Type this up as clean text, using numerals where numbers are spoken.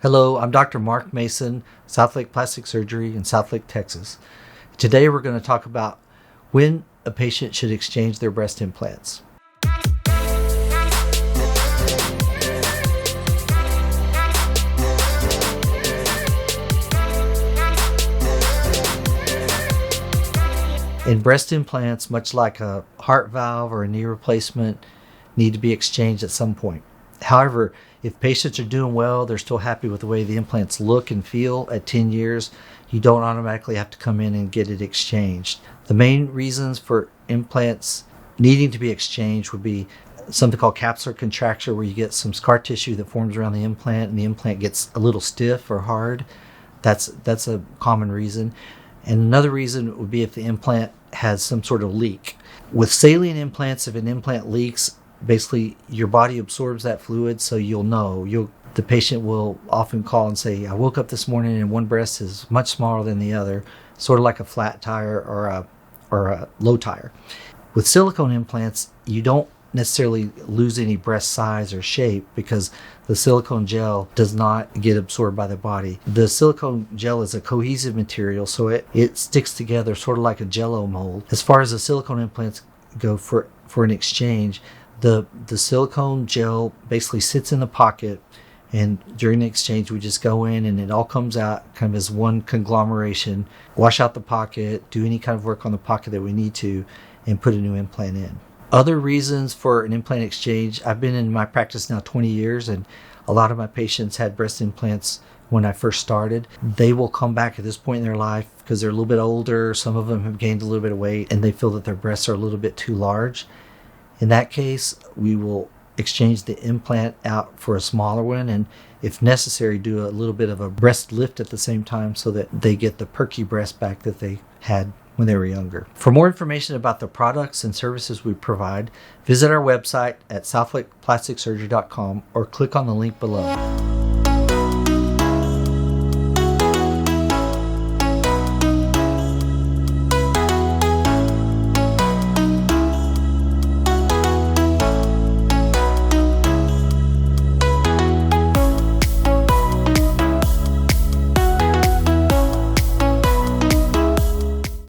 Hello, I'm Dr. Mark Mason, Southlake Plastic Surgery in Southlake, Texas. Today we're going to talk about when a patient should exchange their breast implants. In breast implants, much like a heart valve or a knee replacement, need to be exchanged at some point. However, if patients are doing well, they're still happy with the way the implants look and feel at 10 years, you don't automatically have to come in and get it exchanged. The main reasons for implants needing to be exchanged would be something called capsular contraction, where you get some scar tissue that forms around the implant and the implant gets a little stiff or hard. That's a common reason. And another reason would be if the implant has some sort of leak. With saline implants, if an implant leaks, basically your body absorbs that fluid, so you'll know. The patient will often call and say, I woke up this morning and one breast is much smaller than the other, sort of like a flat tire or a low tire. With silicone implants, you don't necessarily lose any breast size or shape because the silicone gel does not get absorbed by the body. The silicone gel is a cohesive material, so it sticks together sort of like a jello mold. As far as the silicone implants go for an exchange, the silicone gel basically sits in the pocket, and during the exchange we just go in and it all comes out kind of as one conglomeration, wash out the pocket, do any kind of work on the pocket that we need to, and put a new implant in. Other reasons for an implant exchange, I've been in my practice now 20 years, and a lot of my patients had breast implants when I first started. They will come back at this point in their life because they're a little bit older, some of them have gained a little bit of weight, and they feel that their breasts are a little bit too large. In that case, we will exchange the implant out for a smaller one, and if necessary, do a little bit of a breast lift at the same time so that they get the perky breast back that they had when they were younger. For more information about the products and services we provide, visit our website at southlakeplasticsurgery.com or click on the link below.